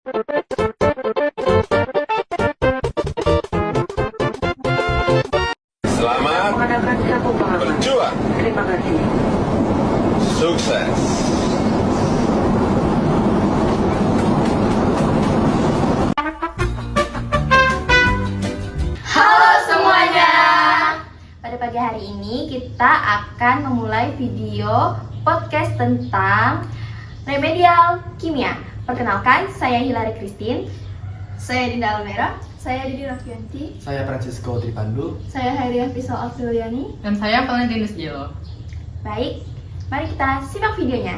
Selamat mengadakan satu pengalaman. berjuang. Terima kasih. Sukses. Halo semuanya. Pada pagi hari ini kita akan memulai video podcast tentang remedial kimia. Perkenalkan, saya Hilary Christine. Saya Dinda Almera. Saya Didi Raffianti. Saya Francisco Tripandu. Saya Hairiah Fisal Afriliani. Dan saya Valentinus Jelo. Baik, mari kita simak videonya.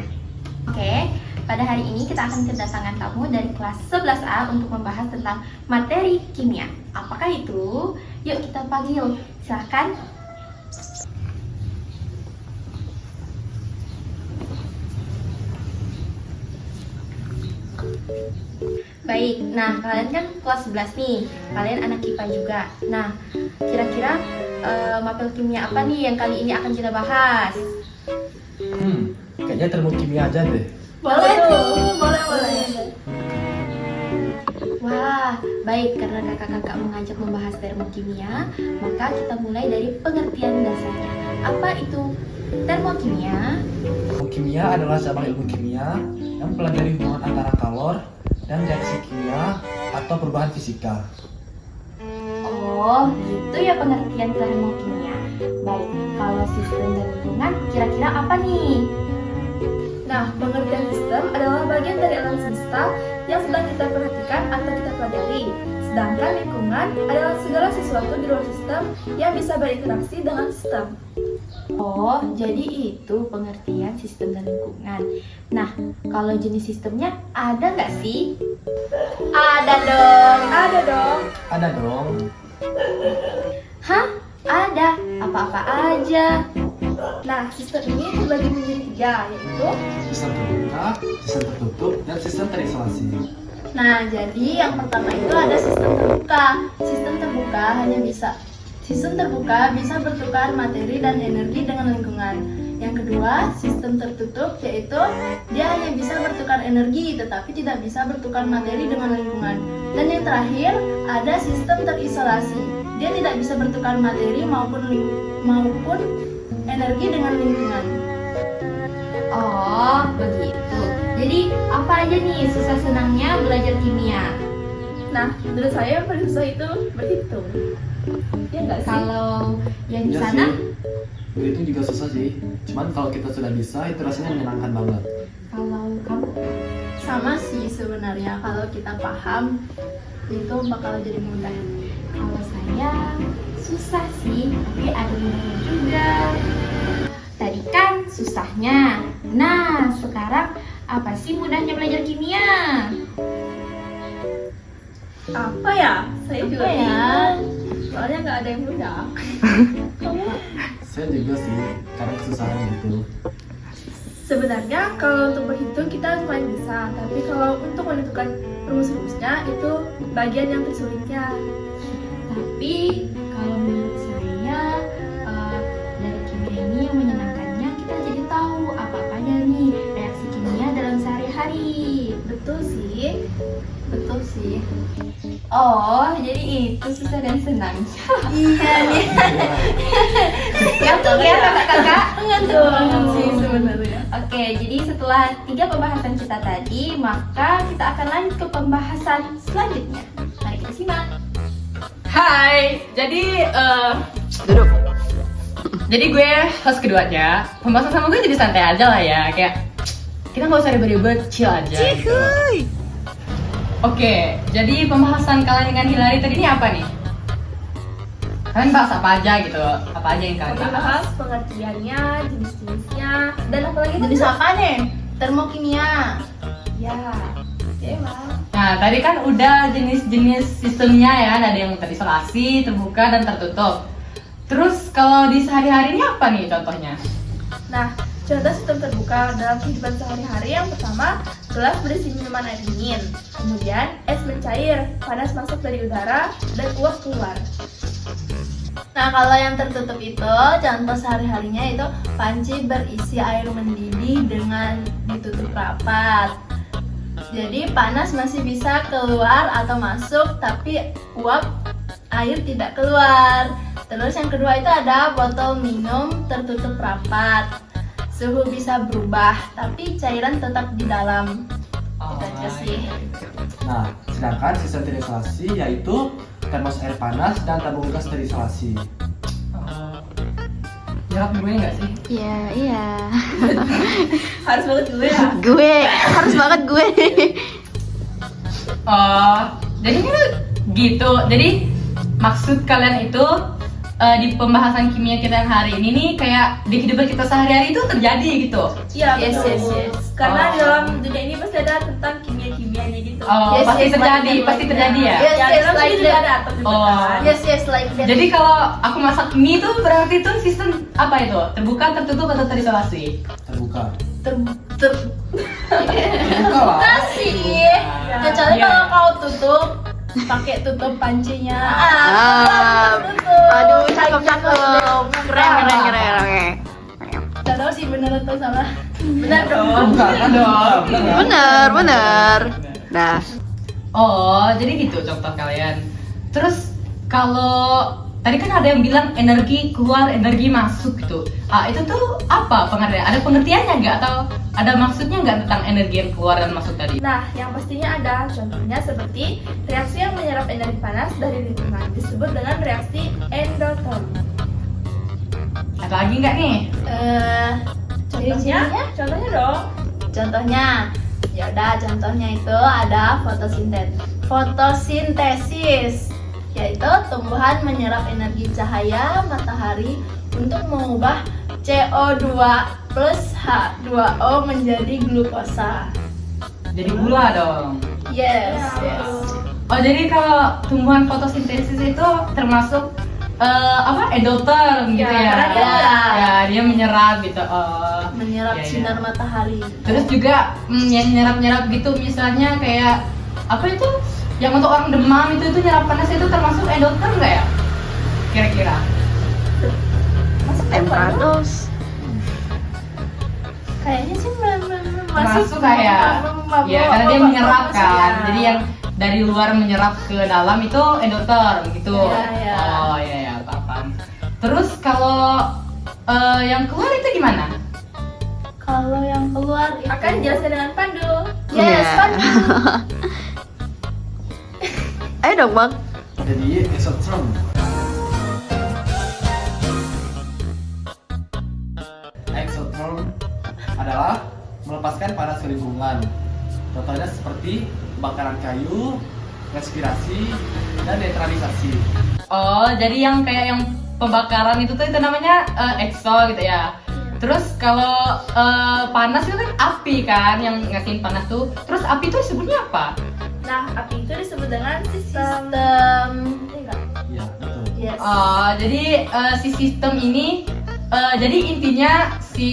Oke, pada hari ini kita akan kedatangan tamu dari kelas 11A untuk membahas tentang materi kimia. Apakah itu? Yuk kita panggil. Silahkan. Baik, nah kalian kan kelas 11 nih. Kalian anak IPA juga. Nah, kira-kira mapel kimia apa nih yang kali ini akan kita bahas? Kayaknya termokimia aja deh. Boleh tuh, boleh. Wah, baik, karena kakak-kakak mengajak membahas termokimia, maka kita mulai dari pengertian dasarnya. Apa itu termokimia? Termokimia adalah cabang ilmu kimia yang mempelajari hubungan antara kalor dan reaksi kimia atau perubahan fisika. Oh, gitu ya pengertian termokimia. Baik, kalau sistem dan lingkungan, kira-kira apa nih? Nah, pengertian sistem adalah bagian dari alam semesta yang sedang kita perhatikan atau kita pelajari. Sedangkan lingkungan adalah segala sesuatu di luar sistem yang bisa berinteraksi dengan sistem. Oh, jadi itu pengertian sistem dan lingkungan. Nah, kalau jenis sistemnya ada nggak sih? Ada dong. Ada dong. Ada dong. Hah? Ada. Apa-apa aja? Nah, sistem ini terbagi menjadi 3, yaitu Sistem terbuka, sistem tertutup, dan sistem terisolasi. Nah, jadi yang pertama itu ada sistem terbuka. Sistem terbuka bisa bertukar materi dan energi dengan lingkungan. Yang kedua, sistem tertutup, yaitu dia hanya bisa bertukar energi tetapi tidak bisa bertukar materi dengan lingkungan. Dan yang terakhir, ada sistem terisolasi. Dia tidak bisa bertukar materi maupun energi dengan lingkungan. Oh, begitu. Jadi, apa aja nih susah senangnya belajar kimia? Nah, menurut saya yang paling susah itu berhitung. Ya nggak sih? Kalau yang di Iya sana, sih. Berhitung juga susah sih. Cuman kalau kita sudah bisa, itu rasanya menyenangkan banget. kalau kamu, Sama sih sebenarnya, kalau kita paham itu bakal jadi mudah. kalau saya susah sih, tapi ada mudahnya juga. Tadi kan susahnya. Nah, sekarang apa sih mudahnya belajar kimia? Apa ya? Saya juga Apa ya? bingung. Soalnya nggak ada yang mudah. Kamu? Saya juga sih, karena kesusahan gitu. Sebenarnya kalau untuk berhitung kita lumayan bisa, tapi kalau untuk menentukan rumus-rumusnya itu bagian yang tersulitnya. Tapi kalau menurut saya dari kimia ini yang menyenangkannya kita jadi tahu apa-apanya nih reaksi kimia dalam sehari-hari. Betul sih. Oh, jadi itu susah dan senang. Iya nih. Ngantuk ya kakak-kakak? Ngantuk sih sebenarnya. Oke, jadi setelah 3 pembahasan kita tadi, maka kita akan lanjut ke pembahasan selanjutnya. Mari kita simak. Hai, jadi duduk. Jadi gue host keduanya. Pembahasan sama gue jadi santai aja lah ya, kayak kita nggak usah ribet-ribet, chill aja. Gitu. Oke, jadi pembahasan kalian dengan Hilary tadi ini apa nih? Kalian bahas apa aja gitu? Apa aja yang kalian Kami bahas? bahas pengertiannya, jenis-jenisnya, dan apalagi Jenis apa nih? Termokimia. Ya, emang. Nah, tadi kan udah jenis-jenis sistemnya ya, ada yang terisolasi, terbuka, dan tertutup. Terus kalau di sehari-hari ini apa nih contohnya? Nah, contoh sistem terbuka dalam kehidupan sehari-hari yang pertama, gelas berisi minuman air dingin. Kemudian, es mencair, panas masuk dari udara, dan uap keluar. Nah, kalau yang tertutup itu, contoh sehari-harinya itu panci berisi air mendidih dengan ditutup rapat. Jadi panas masih bisa keluar atau masuk, tapi uap air tidak keluar. Terus yang kedua itu ada botol minum tertutup rapat. Suhu bisa berubah, tapi cairan tetap di dalam. Itu aja sih. Nah, sedangkan sistem sterilisasi yaitu termos air panas dan tabung gas sterilisasi. Nyerap gue nggak sih? Iya, iya. Harus banget gue ya. Gue harus banget gue. Oh, jadi kan gitu. Jadi maksud kalian itu di pembahasan kimia kita yang hari ini nih kayak di kehidupan kita sehari-hari itu terjadi gitu. Iya, Yes, betul. yes, yes. Karena Oh. di dalam dunia ini pasti ada tentang kimia-kimianya gitu. Oh, Yes, pasti yes, terjadi, like that, pasti like terjadi ya. that. Yes, Ya, yes, dalam like sini juga that. ada atom juga Oh. kan. Yes, yes, like that. Jadi kalau aku masak mie itu berarti itu sistem apa itu? Terbuka, tertutup atau terisolasi? Terbuka. Terbuka lah. sih. Ya. Kecuali Iya. kalau kau tutup pakai tutup pancinya. Ah, aduh, cakep cakep. Keren keren keren. Oke. Gak tau sih bener atau salah. Bener dong. Bukan kan dong. Bener bener. Nah, Oh, jadi gitu contoh kalian. Terus kalau tadi kan ada yang bilang energi keluar, energi masuk gitu. Ah, itu tuh apa pengertiannya? Ada pengertiannya nggak atau ada maksudnya nggak tentang energi yang keluar dan masuk tadi? Nah, yang pastinya ada contohnya seperti reaksi yang menyerap energi panas dari lingkungan disebut dengan reaksi endotermi. Ada lagi nggak nih? Contohnya, contohnya dong. Contohnya, ya udah contohnya itu ada fotosintesis, yaitu tumbuhan menyerap energi cahaya matahari untuk mengubah CO2 plus H2O menjadi glukosa. Jadi gula dong. Yes, Ya. yes. Oh, jadi kalau tumbuhan fotosintesis itu termasuk apa endoterm gitu Ya, ya? karena dia- Ya, dia menyerap gitu. Oh. Menyerap Ya, ya. sinar matahari. Terus juga yang nyerap-nyerap gitu misalnya kayak apa itu yang untuk orang demam itu nyerap panas itu termasuk endoterm nggak ya? Kira-kira? Temprados. Kayaknya sih Masuk kayak ya karena dia menyerap kan. Jadi yang dari luar menyerap ke dalam itu endoterm gitu. Ya, ya. Oh iya ya paham. Terus kalau yang keluar itu gimana? kalau yang keluar itu Akan dijelaskan dengan Pandu. Yes, Iya. Pandu. Ayo dong bang. Jadi exotherm. Exotherm adalah melepaskan panas ke lingkungan. Contohnya seperti bakaran kayu, respirasi, dan neutralisasi. Oh, jadi yang kayak yang pembakaran itu tuh itu namanya exo gitu ya. Terus kalau panas itu kan api kan yang ngasihin panas tuh. Terus api itu sebutnya apa? Nah, api itu disebut dengan sistem. Iya nggak? Iya, betul. Yes. Oh, jadi si sistem ini jadi intinya si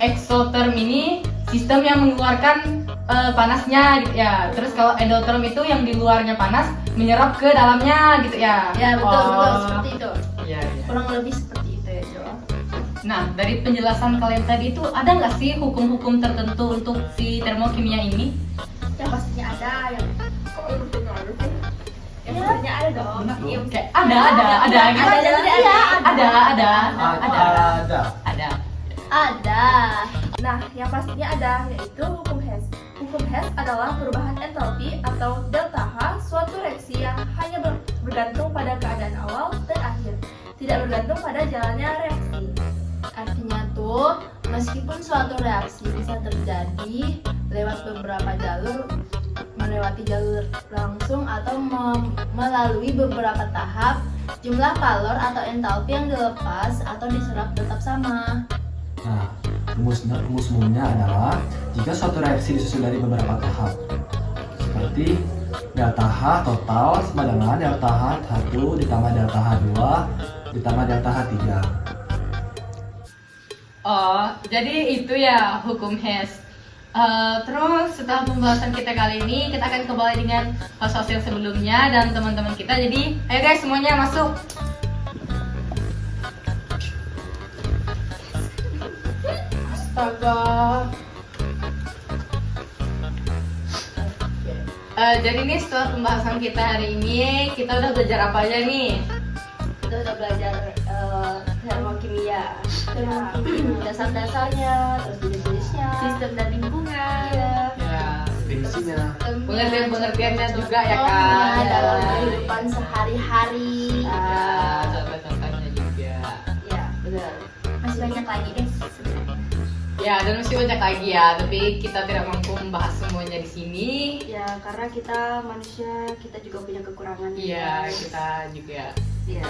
exotherm ini sistem yang mengeluarkan panasnya gitu ya. Terus kalau endotherm itu yang di luarnya panas menyerap ke dalamnya gitu ya. Ya, betul, betul seperti itu. Iya, iya. Kurang lebih seperti itu ya, Jo. Nah, dari penjelasan kalian tadi itu ada nggak sih hukum-hukum tertentu untuk si termokimia ini? Yang pastinya ada. Yang kok urutannya ada sih? Yang pastinya ada dong. Iya, Kayak ada gitu. Ada, Ada. Ada. Ada. Nah, yang pastinya ada yaitu hukum Hess. Hukum Hess adalah perubahan entalpi atau delta H, suatu reaksi yang hanya bergantung pada keadaan awal dan akhir, tidak bergantung pada jalannya reaksi. Artinya tuh, meskipun suatu reaksi bisa terjadi lewat beberapa jalur, melewati jalur langsung atau melalui beberapa tahap, jumlah kalor atau entalpi yang dilepas atau diserap tetap sama. Nah, rumus umumnya adalah jika suatu reaksi disusun dari beberapa tahap, seperti delta H total sama dengan delta H1 ditambah delta H2 ditambah delta H3. Oh, jadi itu ya hukum Hess. Terus setelah pembahasan kita kali ini, kita akan kembali dengan host yang sebelumnya dan teman-teman kita. Jadi, ayo guys semuanya masuk. Astaga. Jadi nih setelah pembahasan kita hari ini, kita udah belajar apa aja nih? Kita udah belajar termokimia, dasar-dasarnya, terus jenis-jenisnya, Sistem dan lingkungan. Ya, Definisinya. pengertian-pengertiannya juga ya kan? contohnya dalam kehidupan sehari-hari. Ya, contoh-contohnya juga. Ya, benar. Masih banyak lagi deh sebenarnya. Ya, dan masih banyak lagi ya, tapi kita tidak mampu membahas semuanya di sini. Ya, karena kita manusia, kita juga punya kekurangan. Iya, kita juga. Iya.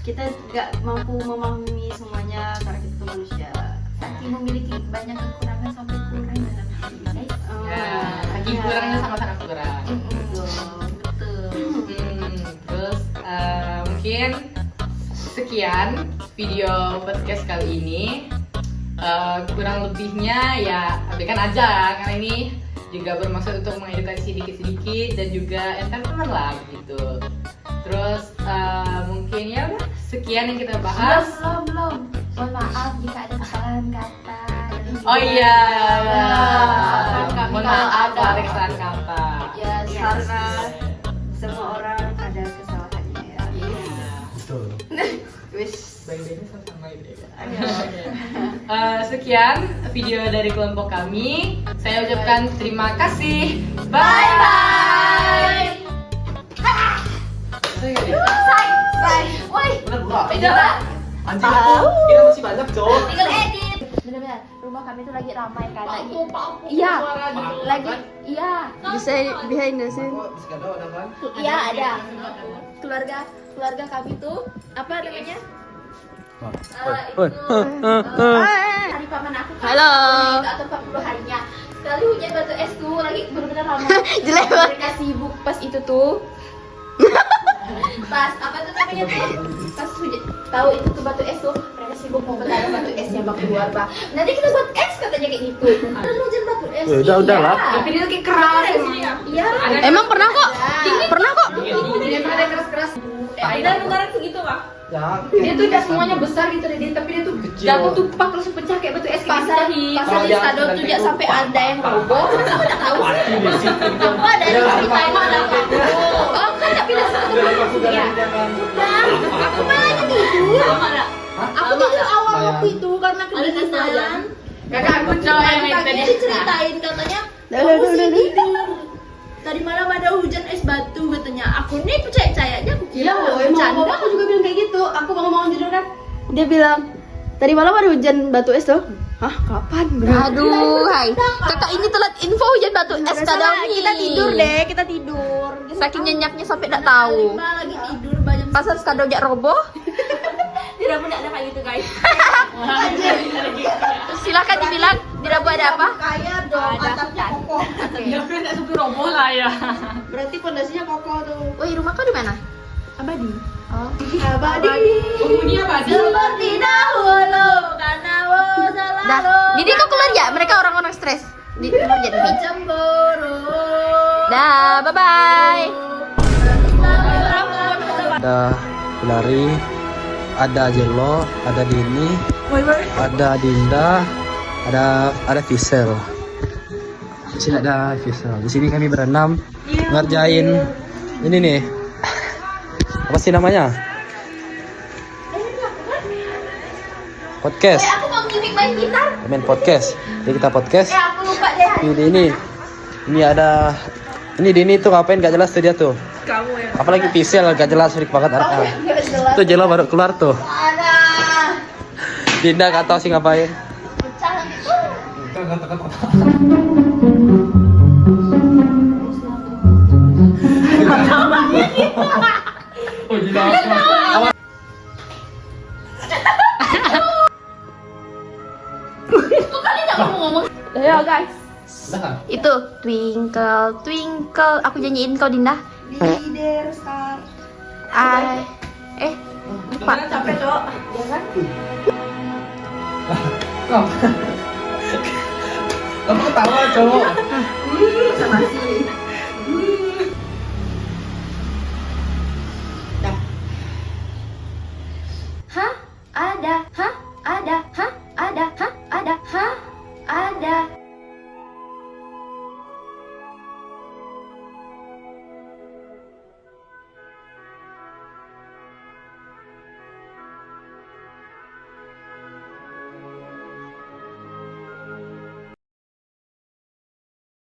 Kita nggak mampu memahami semuanya karena kita tuh manusia. Saking memiliki banyak kekurangan sampai kurang dalam diri guys. Ya, saking kurangnya sangat-sangat kurang. Betul. Terus mungkin sekian video podcast kali ini. Kurang lebihnya ya abaikan aja karena ini juga bermaksud untuk mengedukasi sedikit-sedikit dan juga entertainment lah gitu. Terus mungkin ya udah sekian yang kita bahas. Belum. Mohon maaf jika ada kesalahan kata. Oh iya. Kami Mohon kalau maaf ada- kalau ada kesalahan kata. Ya, karena semua orang ada kesalahannya ya. Betul. Wis. Baik-baiknya sama-sama gitu ya. Sekian video dari kelompok kami. Saya ucapkan terima kasih. Bye bye. Woi, Bener gua. udah. Anjing aku. Kita masih banyak, Cok. Tinggal edit. Bener-bener, rumah kami tuh lagi ramai kan. Iya, lagi. Iya. Bisa behind the scene. ada kan? Iya ada. Keluarga kami tuh apa namanya? Hari paman aku kan. Halo. Atau 40 harinya. Sekali hujan batu es tuh lagi benar-benar ramai. Jelek banget. Mereka sibuk pas itu tuh. Pas apa tuh namanya tuh? Pas hujan tahu itu tuh batu es tuh, mereka sibuk mau bertanya batu esnya bak keluar pak. Nanti kita buat es katanya kayak gitu. Dan hujan batu es. Ya udah lah. Tapi dia kayak keras. Iya. Emang pernah kok? Pernah kok? Dia ada keras-keras. Dan negara tuh gitu kak. Ya. Dia tuh udah semuanya besar gitu deh, tapi dia tuh Kecil. jatuh tuh pak langsung pecah kayak batu es kayak Pasar gitu. pasar di stadion tuh ya sampai ada yang roboh. Aku udah tahu sih. Aku ada Ya, yang ceritain ada kamu. Oh kan tapi udah satu ya. Aku malah tidur. Aku tidur awal waktu itu karena kedinginan. Kakak aku cowok yang minta Pagi dia. diceritain katanya. Aku sih tidur. Tadi malam ada hujan es batu katanya. Aku nih percaya-percayanya aku kira bercanda. Aku juga bilang kayak gitu. Aku bangun tidur kan. Dia bilang, tadi malam ada hujan batu es tuh. Hah, kapan? Aduh, hai. Kakak ini telat info hujan batu es kadang Kita tidur deh, kita tidur. Saking nyenyaknya sampai tidak tahu. Lagi tidur banyak. Pasal sekadau jak roboh. Tidak pernah ada kayak gitu guys. Silakan dibilang tidak ada apa. Kaya dong, atapnya kokoh. Dia kan tidak suka roboh lah ya. Berarti pondasinya kokoh tuh. Woi, rumah kau di mana? Abadi. Oh. Abadi. Penghuni apa? Seperti dahulu karena Dah. selalu. Didi kau keluar ya? Mereka orang-orang stres. Di keluar ya Didi. Cemburu. Dah, bye bye. Ada Hilary, ada Jelo, ada Dini, ada Dinda, ada Fisel. Di sini ada Fisel. Di sini kami berenam ngerjain ini nih. Apa sih namanya? Podcast. Aku mau gimmick main gitar. Main podcast. Jadi kita podcast. Ya aku lupa deh. Ini ada Dini tuh ngapain gak jelas tuh dia tuh. Kamu ya. Apalagi Fisel gak jelas freak banget anaknya. Tuh Jelo baru keluar tuh. Ada. Dinda gak tahu sih ngapain. Pecah gitu. Ya guys. Itu twinkle twinkle. Aku janjiin kau Dinda. Leader star. Lupa. Capek, Cok. Kamu ketawa cowok. Sama sih.